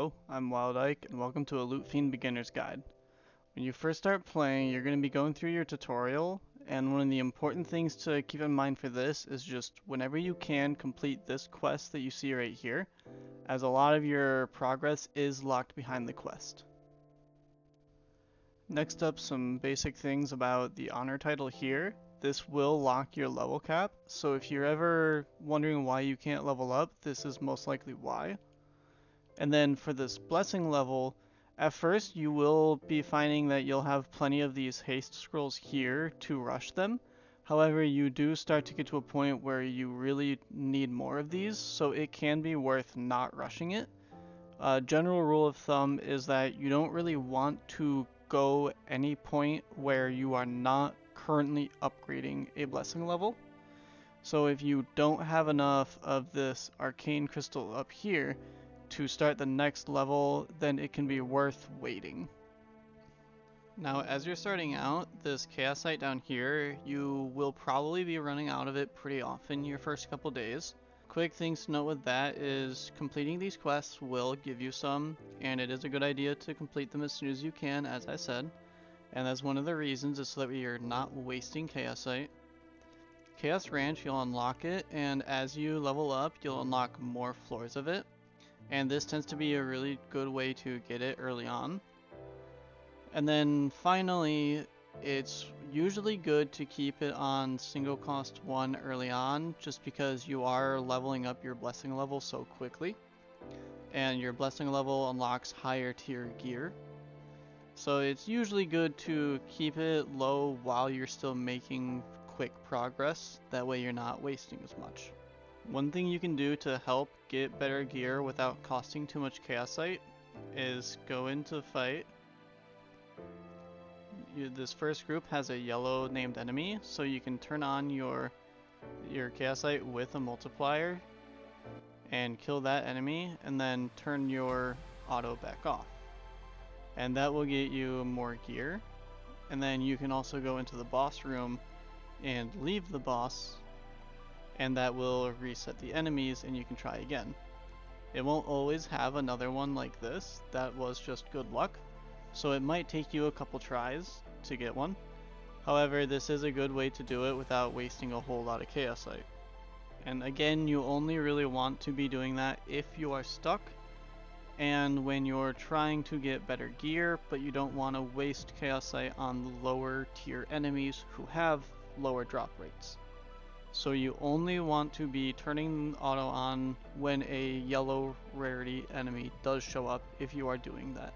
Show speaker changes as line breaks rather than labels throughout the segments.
Hello, I'm Wild Ike, and welcome to a Lootfiend Beginner's Guide. When you first start playing, you're going to be going through your tutorial, and one of the important things to keep in mind for this is just whenever you can complete this quest that you see right here, as a lot of your progress is locked behind the quest. Next up, some basic things about the honor title here. This will lock your level cap, so if you're ever wondering why you can't level up, this is most likely why. And then for this blessing level, at first you will be finding that you'll have plenty of these haste scrolls here to rush them. However, you do start to get to a point where you really need more of these, so it can be worth not rushing it. General rule of thumb is that you don't really want to go any point where you are not currently upgrading a blessing level. So if you don't have enough of this arcane crystal up here to start the next level, then it can be worth waiting. Now, as you're starting out, this Chaosite down here, you will probably be running out of it pretty often your first couple days. Quick things to note with that is completing these quests will give you some, and it is a good idea to complete them as soon as you can, as I said. And that's one of the reasons, is so that you're not wasting Chaosite. Chaos Ranch, you'll unlock it, and as you level up, you'll unlock more floors of it. And this tends to be a really good way to get it early on. And then finally, it's usually good to keep it on single cost 1 early on, just because you are leveling up your blessing level so quickly. And your blessing level unlocks higher tier gear. So it's usually good to keep it low while you're still making quick progress, that way you're not wasting as much. One thing you can do to help get better gear without costing too much Chaosite is go into fight. This first group has a yellow named enemy, so you can turn on your Chaosite with a multiplier and kill that enemy, and then turn your auto back off. And that will get you more gear. And then you can also go into the boss room and leave the boss, and that will reset the enemies and you can try again. It won't always have another one like this, that was just good luck, so it might take you a couple tries to get one. However, this is a good way to do it without wasting a whole lot of Chaosite. And again, you only really want to be doing that if you are stuck, and when you're trying to get better gear, but you don't want to waste Chaosite on the lower tier enemies who have lower drop rates. So you only want to be turning auto on when a yellow rarity enemy does show up, if you are doing that.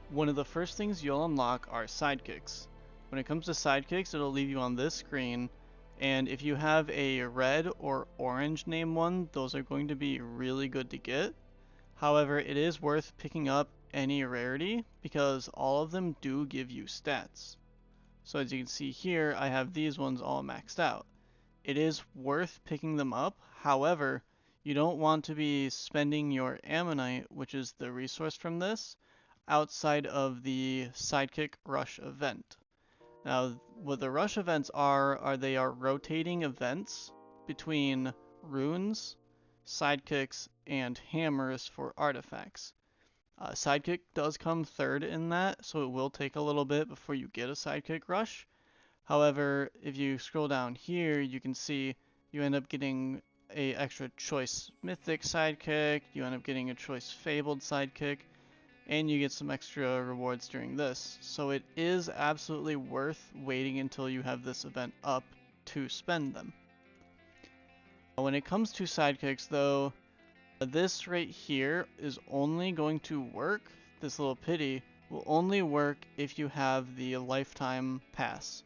One of the first things you'll unlock are sidekicks. When it comes to sidekicks, it'll leave you on this screen, and if you have a red or orange name one, those are going to be really good to get. However, it is worth picking up any rarity because all of them do give you stats. So as you can see here, I have these ones all maxed out. It is worth picking them up, however, you don't want to be spending your ammonite, which is the resource from this, outside of the Sidekick Rush event. Now, what the Rush events are they are rotating events between runes, sidekicks, and hammers for artifacts. Sidekick does come third in that, so it will take a little bit before you get a Sidekick Rush. However, if you scroll down here, you can see you end up getting a extra choice mythic Sidekick, you end up getting a choice fabled Sidekick, and you get some extra rewards during this. So it is absolutely worth waiting until you have this event up to spend them. When it comes to sidekicks though, this right here is only going to work, this little pity, will only work if you have the lifetime pass.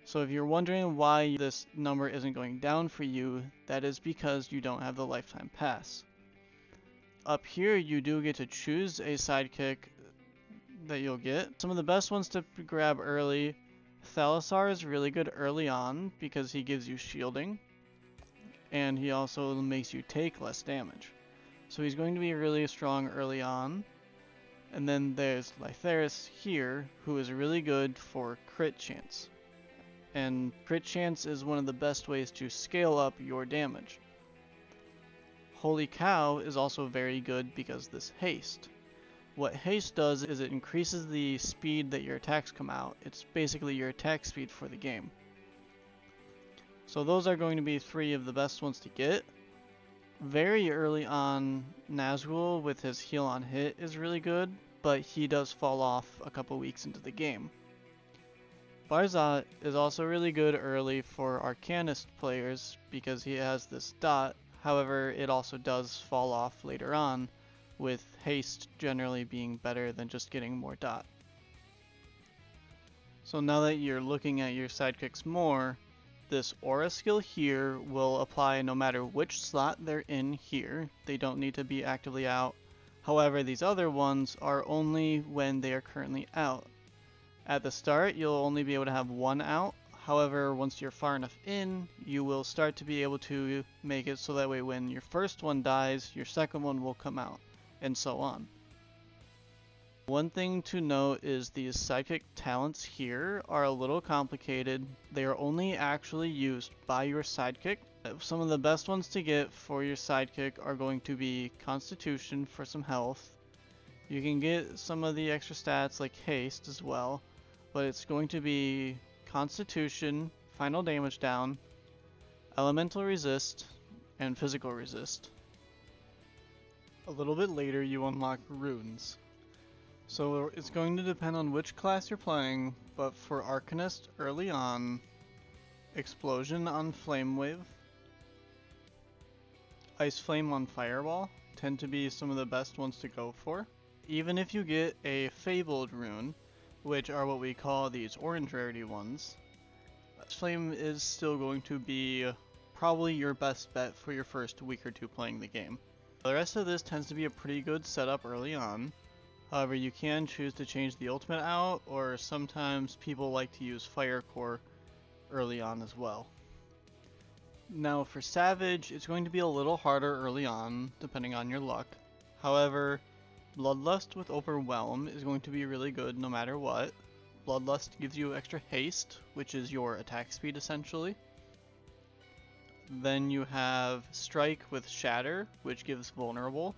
So if you're wondering why this number isn't going down for you, that is because you don't have the lifetime pass. Up here you do get to choose a sidekick that you'll get. Some of the best ones to grab early, Thalassar is really good early on because he gives you shielding, and he also makes you take less damage. So he's going to be really strong early on. And then there's Lytharis here, who is really good for crit chance. And crit chance is one of the best ways to scale up your damage. Holy Cow is also very good because this haste. What haste does is it increases the speed that your attacks come out. It's basically your attack speed for the game. So those are going to be three of the best ones to get. Very early on, Nazgul with his heal on hit is really good, but he does fall off a couple weeks into the game. Barzot is also really good early for Arcanist players because he has this dot, however it also does fall off later on, with haste generally being better than just getting more dot. So now that you're looking at your sidekicks more, this aura skill here will apply no matter which slot they're in here. They don't need to be actively out. However, these other ones are only when they are currently out. At the start, you'll only be able to have one out. However, once you're far enough in, you will start to be able to make it so that way when your first one dies, your second one will come out, and so on. One thing to note is these sidekick talents here are a little complicated. They are only actually used by your sidekick. Some of the best ones to get for your sidekick are going to be Constitution for some health. You can get some of the extra stats like haste as well, but it's going to be Constitution, final damage down, elemental resist, and physical resist. A little bit later you unlock runes. So it's going to depend on which class you're playing, but for Arcanist early on, Explosion on Flame Wave, Ice Flame on Fireball tend to be some of the best ones to go for. Even if you get a Fabled rune, which are what we call these orange rarity ones, Ice Flame is still going to be probably your best bet for your first week or two playing the game. The rest of this tends to be a pretty good setup early on. However, you can choose to change the ultimate out, or sometimes people like to use Fire Core early on as well. Now for Savage, it's going to be a little harder early on, depending on your luck. However, Bloodlust with Overwhelm is going to be really good no matter what. Bloodlust gives you extra haste, which is your attack speed essentially. Then you have Strike with Shatter, which gives Vulnerable.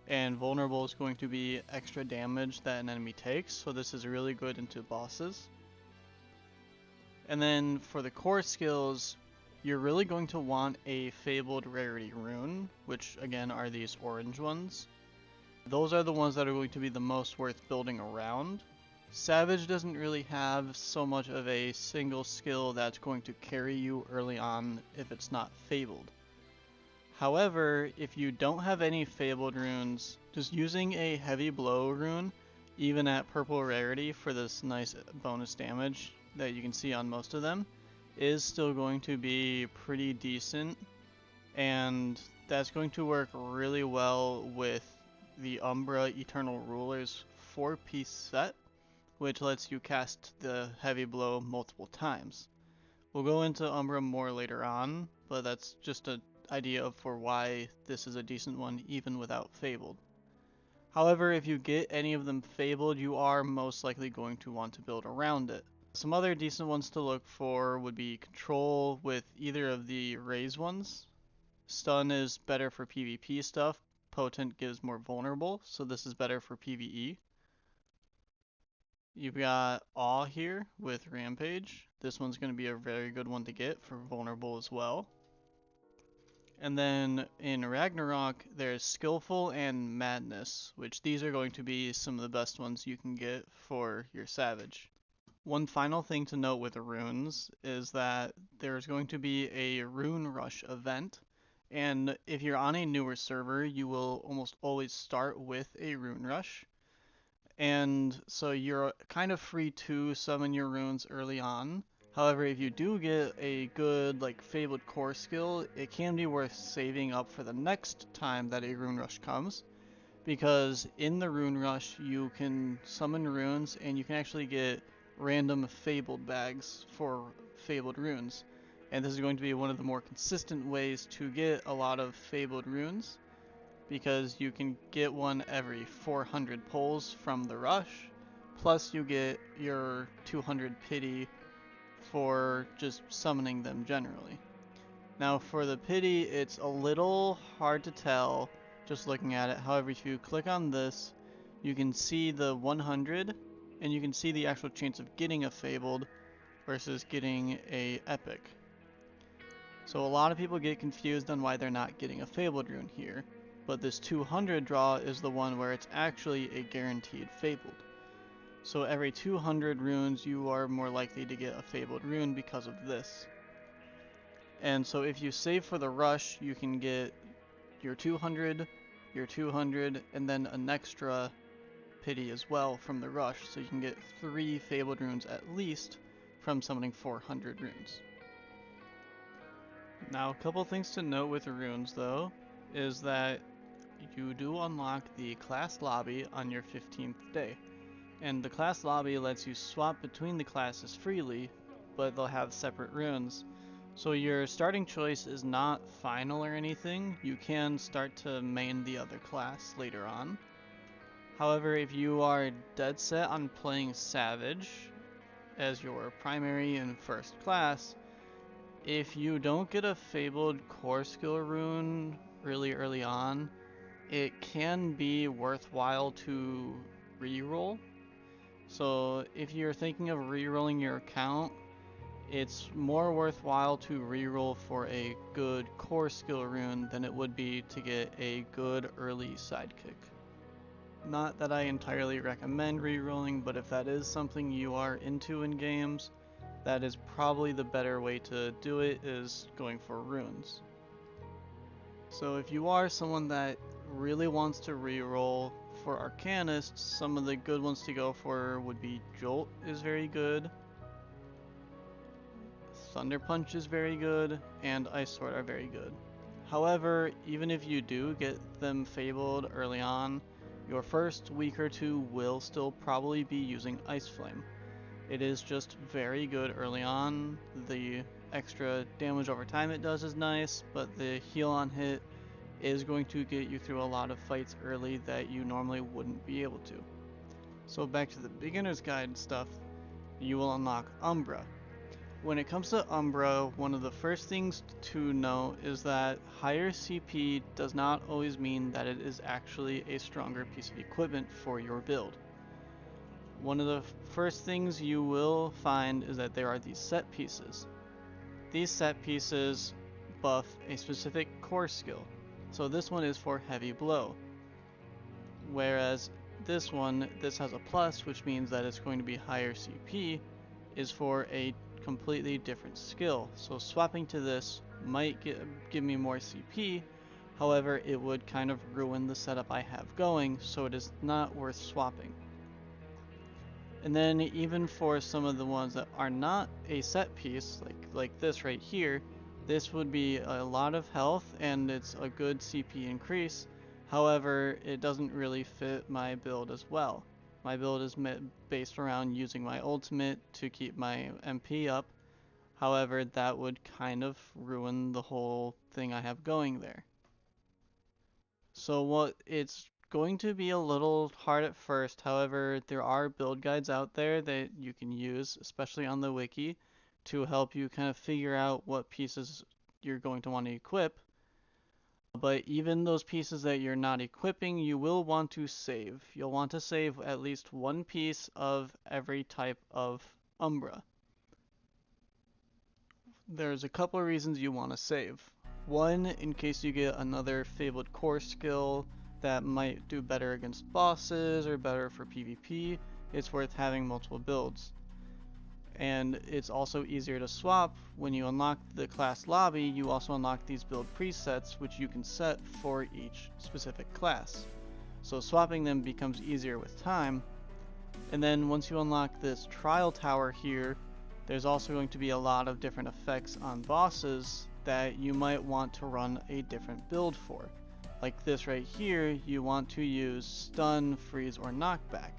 And Vulnerable is going to be extra damage that an enemy takes, so this is really good into bosses. And then for the core skills, you're really going to want a Fabled Rarity Rune, which again are these orange ones. Those are the ones that are going to be the most worth building around. Savage doesn't really have so much of a single skill that's going to carry you early on if it's not Fabled. However, if you don't have any Fabled runes, just using a Heavy Blow rune, even at purple rarity for this nice bonus damage that you can see on most of them, is still going to be pretty decent, and that's going to work really well with the Umbra Eternal Rulers 4-piece set, which lets you cast the Heavy Blow multiple times. We'll go into Umbra more later on, but that's just an idea for why this is a decent one even without Fabled. However, if you get any of them Fabled, you are most likely going to want to build around it. Some other decent ones to look for would be Control with either of the Raise ones. Stun is better for PvP stuff. Potent gives more vulnerable, so this is better for PvE. You've got Awe here with Rampage. This one's going to be a very good one to get for vulnerable as well. And then in Ragnarok, there's Skillful and Madness, which these are going to be some of the best ones you can get for your Savage. One final thing to note with the runes is that there's going to be a Rune Rush event, and if you're on a newer server, you will almost always start with a Rune Rush. And so you're kind of free to summon your runes early on. However, if you do get a good Fabled core skill, it can be worth saving up for the next time that a Rune Rush comes. Because in the Rune Rush, you can summon runes and you can actually get random Fabled bags for Fabled runes. And this is going to be one of the more consistent ways to get a lot of Fabled runes, because you can get one every 400 pulls from the rush, plus you get your 200 pity for just summoning them generally. Now for the pity, it's a little hard to tell just looking at it. However, if you click on this, you can see the 100, and you can see the actual chance of getting a fabled versus getting a epic. So a lot of people get confused on why they're not getting a fabled rune here, but this 200 draw is the one where it's actually a guaranteed fabled. So every 200 runes you are more likely to get a fabled rune because of this. And so if you save for the rush, you can get your 200, and then an extra pity as well from the rush, so you can get 3 fabled runes at least from summoning 400 runes. Now, a couple things to note with runes though, is that you do unlock the class lobby on your 15th day. And the class lobby lets you swap between the classes freely, but they'll have separate runes. So your starting choice is not final or anything. You can start to main the other class later on. However, if you are dead set on playing Savage as your primary and first class, if you don't get a fabled core skill rune really early on, it can be worthwhile to reroll. So if you're thinking of rerolling your account, it's more worthwhile to reroll for a good core skill rune than it would be to get a good early sidekick. Not that I entirely recommend rerolling, but if that is something you are into in games, that is probably the better way to do it, is going for runes. So if you are someone that really wants to reroll, for Arcanists, some of the good ones to go for would be Jolt is very good, Thunder Punch is very good, and Ice Sword are very good. However, even if you do get them fabled early on, your first week or two will still probably be using Ice Flame. It is just very good early on. The extra damage over time it does is nice, but the heal on hit is going to get you through a lot of fights early that you normally wouldn't be able to. So back to the beginner's guide stuff, you will unlock Umbra. When it comes to Umbra, one of the first things to know is that higher CP does not always mean that it is actually a stronger piece of equipment for your build. One of the first things you will find is that there are these set pieces. These set pieces buff a specific core skill. So this one is for heavy blow. Whereas this has a plus, which means that it's going to be higher CP, is for a completely different skill. So swapping to this might give me more CP, however it would kind of ruin the setup I have going, so it is not worth swapping. And then even for some of the ones that are not a set piece, like this right here, this would be a lot of health and it's a good CP increase. However, it doesn't really fit my build as well. My build is based around using my ultimate to keep my MP up. However, that would kind of ruin the whole thing I have going there. So it's going to be a little hard at first. However, there are build guides out there that you can use, especially on the wiki, to help you kind of figure out what pieces you're going to want to equip. But even those pieces that you're not equipping, you will want to save. You'll want to save at least one piece of every type of Umbra. There's a couple of reasons you want to save. One, in case you get another fabled core skill that might do better against bosses or better for PvP, it's worth having multiple builds. And it's also easier to swap. When you unlock the class lobby, you also unlock these build presets which you can set for each specific class. So swapping them becomes easier with time. And then once you unlock this trial tower here, there's also going to be a lot of different effects on bosses that you might want to run a different build for. Like this right here, you want to use stun, freeze, or knockback.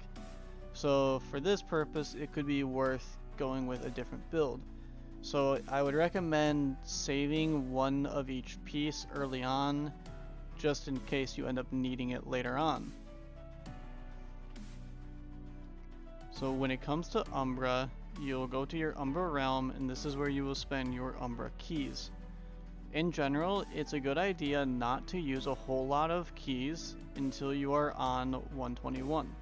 So for this purpose, it could be worth going with a different build. So I would recommend saving one of each piece early on, just in case you end up needing it later on. So when it comes to Umbra, you'll go to your Umbra realm, and this is where you will spend your Umbra keys. In general, it's a good idea not to use a whole lot of keys until you are on 121.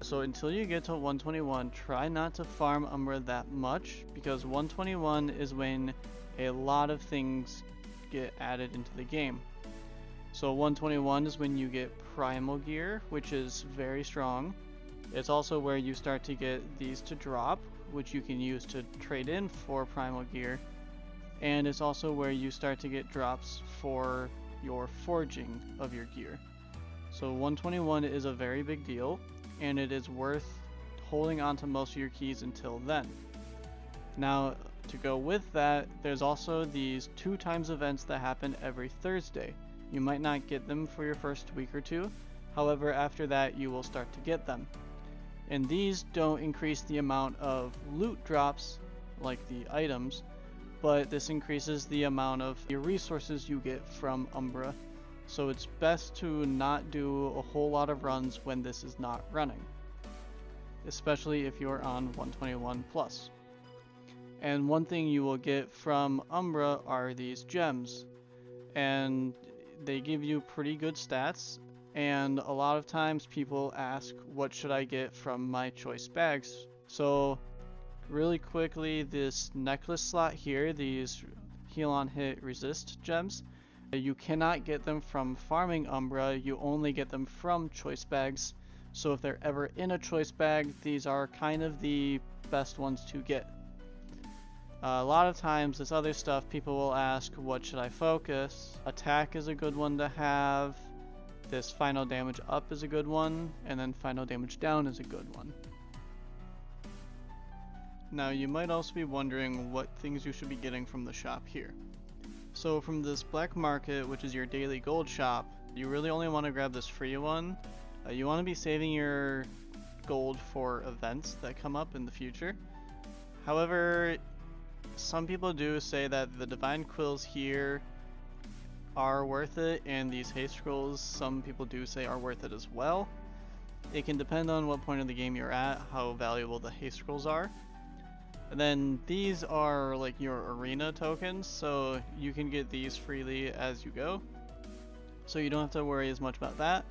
So until you get to 121, try not to farm Umbra that much, because 121 is when a lot of things get added into the game. So 121 is when you get primal gear, which is very strong. It's also where you start to get these to drop, which you can use to trade in for primal gear. And it's also where you start to get drops for your forging of your gear. So 121 is a very big deal, and it is worth holding on to most of your keys until then. Now, to go with that, there's also these 2x events that happen every Thursday. You might not get them for your first week or two, however after that you will start to get them. And these don't increase the amount of loot drops, like the items, but this increases the amount of your resources you get from Umbra. So it's best to not do a whole lot of runs when this is not running, especially if you're on 121 plus. And one thing you will get from Umbra are these gems, and they give you pretty good stats. And a lot of times people ask, what should I get from my choice bags? So really quickly, this necklace slot here, these heal on hit resist gems, you cannot get them from farming Umbra, you only get them from choice bags. So if they're ever in a choice bag, these are kind of the best ones to get. A lot of times this other stuff, people will ask, what should I focus? Attack is a good one to have. This final damage up is a good one, and then final damage down is a good one. Now you might also be wondering what things you should be getting from the shop here. So from this black market, which is your daily gold shop, you really only want to grab this free one. You want to be saving your gold for events that come up in the future. However, some people do say that the divine quills here are worth it, and these haste scrolls some people do say are worth it as well. It can depend on what point of the game you're at, how valuable the haste scrolls are. And then these are like your arena tokens, so you can get these freely as you go, so you don't have to worry as much about that.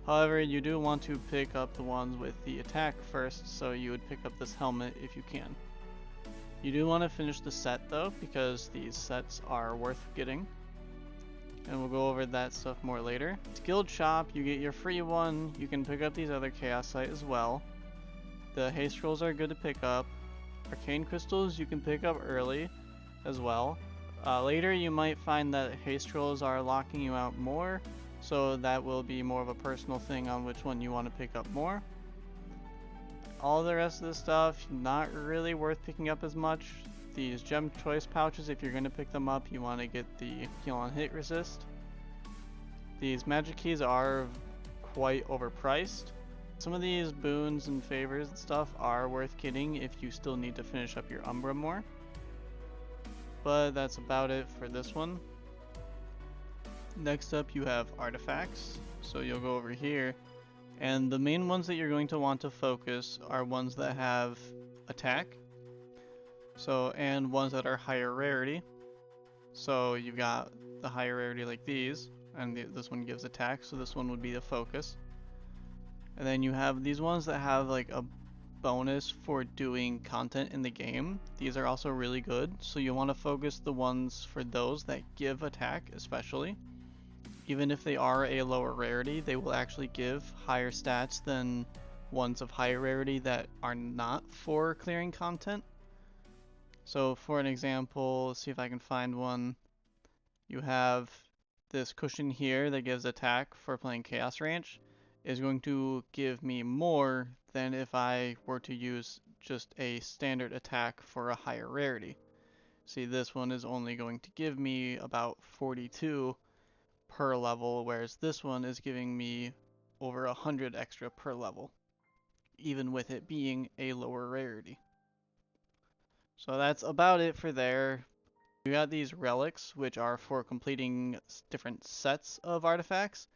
However, you do want to pick up the ones with the attack first, so you would pick up this helmet if you can. You do want to finish the set though, because these sets are worth getting, and we'll go over that stuff more later. Guild shop, you get your free one. You can pick up these other Chaosite as well. The haste scrolls are good to pick up. Arcane crystals you can pick up early as well. Later you might find that haste scrolls are locking you out more, so that will be more of a personal thing on which one you want to pick up more. All the rest of the stuff, not really worth picking up as much. These gem choice pouches, if you're going to pick them up, you want to get the heal on hit resist. These magic keys are quite overpriced. Some of these boons and favors and stuff are worth getting if you still need to finish up your Umbra more. But that's about it for this one. Next up you have artifacts. So you'll go over here, and the main ones that you're going to want to focus are ones that have attack. So, and ones that are higher rarity. So you've got the higher rarity like these, and this one gives attack, so this one would be the focus. And then you have these ones that have like a bonus for doing content in the game. These are also really good, so you want to focus the ones for those that give attack especially. Even if they are a lower rarity, they will actually give higher stats than ones of higher rarity that are not for clearing content. So for an example, let's see if I can find one. You have this cushion here that gives attack for playing Chaos Ranch. Is going to give me more than if I were to use just a standard attack for a higher rarity. See, this one is only going to give me about 42 per level, whereas this one is giving me over 100 extra per level, even with it being a lower rarity. So that's about it for there. You got these relics, which are for completing different sets of artifacts.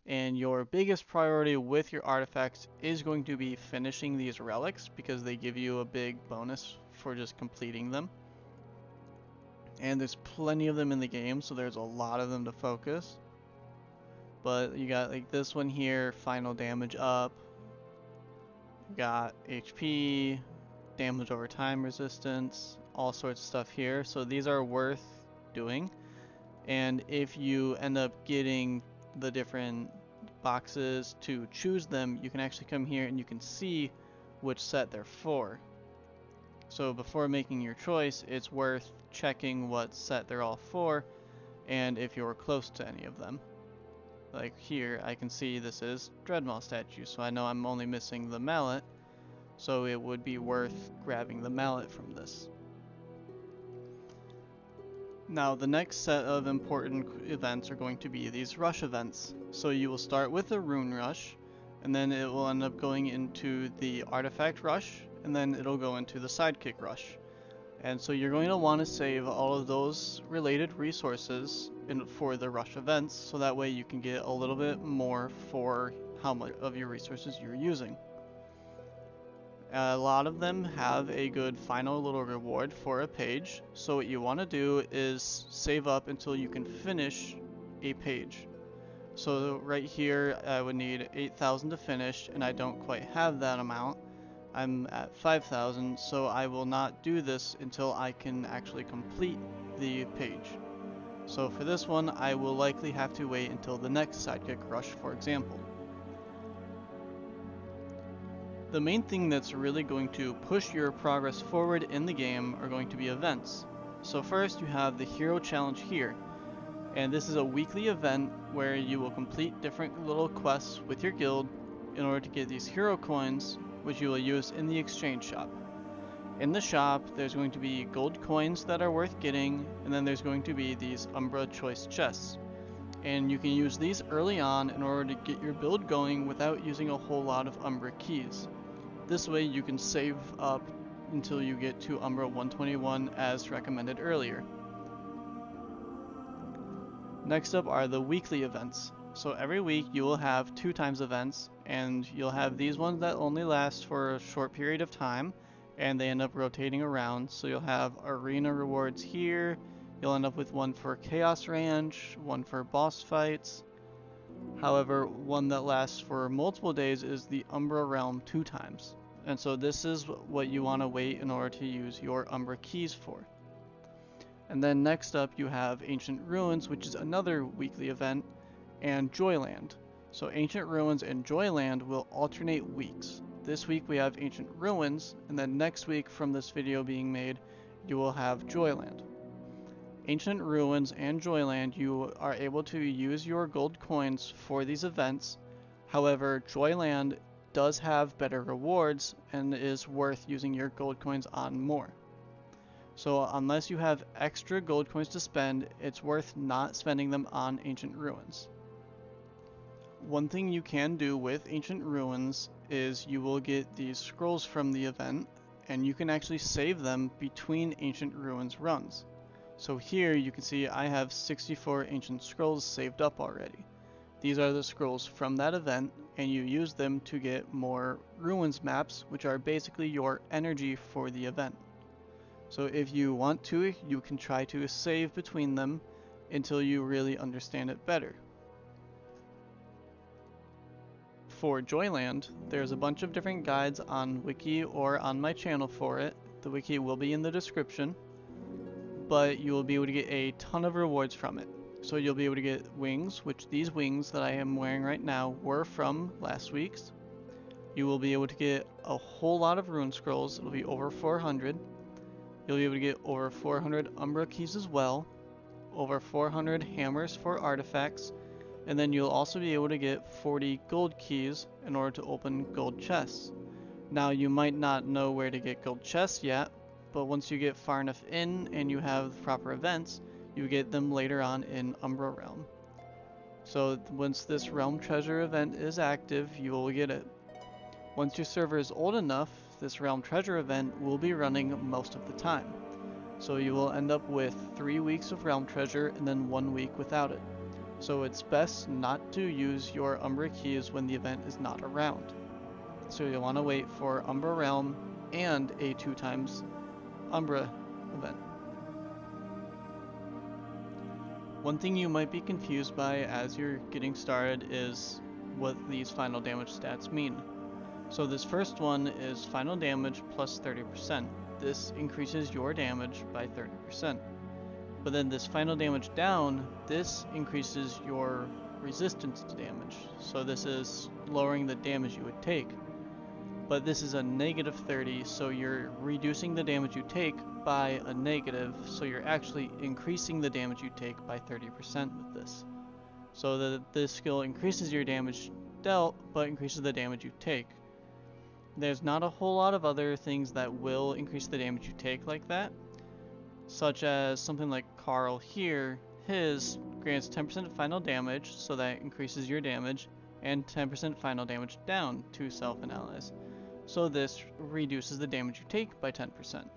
And your biggest priority with your artifacts is going to be finishing these relics, because they give you a big bonus for just completing them. And there's plenty of them in the game, so there's a lot of them to focus. But you got like this one here, final damage up. You got HP, damage over time resistance, all sorts of stuff here. So these are worth doing. And if you end up getting the different boxes to choose them, you can actually come here and you can see which set they're for. So before making your choice, it's worth checking what set they're all for and if you're close to any of them. Like here, I can see this is Dreadmaw statue, so I know I'm only missing the mallet, so it would be worth grabbing the mallet from this. Now, the next set of important events are going to be these rush events. So you will start with a rune rush, and then it will end up going into the artifact rush, and then it'll go into the sidekick rush. And so you're going to want to save all of those related resources for the rush events, so that way you can get a little bit more for how much of your resources you're using. A lot of them have a good final little reward for a page, so what you want to do is save up until you can finish a page. So right here I would need 8,000 to finish, and I don't quite have that amount. I'm at 5,000, so I will not do this until I can actually complete the page. So for this one, I will likely have to wait until the next sidekick rush, for example. The main thing that's really going to push your progress forward in the game are going to be events. So first you have the Hero Challenge here, and this is a weekly event where you will complete different little quests with your guild in order to get these hero coins, which you will use in the exchange shop. In the shop, there's going to be gold coins that are worth getting, and then there's going to be these Umbra choice chests. And you can use these early on in order to get your build going without using a whole lot of Umbra keys. This way you can save up until you get to Umbra 121 as recommended earlier. Next up are the weekly events. So every week you will have 2 times events, and you'll have these ones that only last for a short period of time, and they end up rotating around. So you'll have arena rewards here, you'll end up with one for Chaos Ranch, one for boss fights. However, one that lasts for multiple days is the Umbra Realm 2 times. And so this is what you want to wait in order to use your Umbra keys for. And then next up you have Ancient Ruins, which is another weekly event, and Joyland. So Ancient Ruins and Joyland will alternate weeks. This week we have Ancient Ruins, and then next week from this video being made, you will have Joyland. Ancient Ruins and Joyland, you are able to use your gold coins for these events. However, Joyland does have better rewards and is worth using your gold coins on more. So unless you have extra gold coins to spend, it's worth not spending them on Ancient Ruins. One thing you can do with Ancient Ruins is you will get these scrolls from the event, and you can actually save them between Ancient Ruins runs. So here you can see I have 64 Ancient Scrolls saved up already. These are the scrolls from that event, and you use them to get more Ruins maps, which are basically your energy for the event. So if you want to, you can try to save between them until you really understand it better. For Joyland, there's a bunch of different guides on Wiki or on my channel for it. The Wiki will be in the description, but you will be able to get a ton of rewards from it. So you'll be able to get wings, which these wings that I am wearing right now were from last week's. You will be able to get a whole lot of rune scrolls. It'll be over 400. You'll be able to get over 400 Umbra keys as well, over 400 hammers for artifacts, and then you'll also be able to get 40 gold keys in order to open gold chests. Now you might not know where to get gold chests yet, but once you get far enough in and you have the proper events, you get them later on in Umbra Realm. So once this Realm Treasure event is active, you will get it. Once your server is old enough, this Realm Treasure event will be running most of the time. So you will end up with 3 weeks of Realm Treasure and then 1 week without it. So it's best not to use your Umbra keys when the event is not around. So you'll want to wait for Umbra Realm and a 2 times Umbra event. One thing you might be confused by as you're getting started is what these final damage stats mean. So this first one is final damage plus 30%. This increases your damage by 30%. But then this final damage down, this increases your resistance to damage. So this is lowering the damage you would take. But this is a negative 30, so you're reducing the damage you take by a negative, so you're actually increasing the damage you take by 30% with this. So that this skill increases your damage dealt, but increases the damage you take. There's not a whole lot of other things that will increase the damage you take like that, such as something like Carl here. His grants 10% final damage, so that increases your damage, and 10% final damage down to self and allies. So this reduces the damage you take by 10%.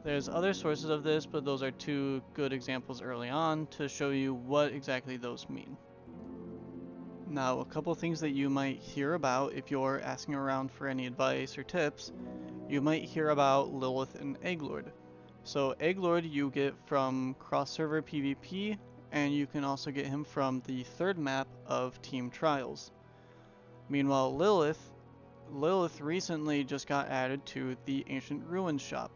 There's other sources of this, but those are two good examples early on to show you what exactly those mean. Now, a couple things that you might hear about if you're asking around for any advice or tips. You might hear about Lilith and Egglord. So Egglord you get from cross-server PvP, and you can also get him from the third map of Team Trials. Meanwhile, Lilith recently just got added to the Ancient Ruins shop,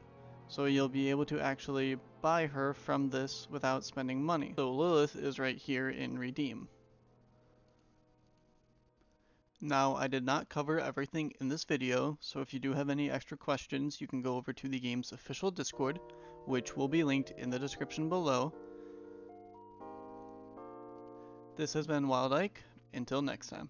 so you'll be able to actually buy her from this without spending money. So Lilith is right here in Redeem. Now, I did not cover everything in this video, so if you do have any extra questions, you can go over to the game's official Discord, which will be linked in the description below. This has been Wild Ike. Until next time.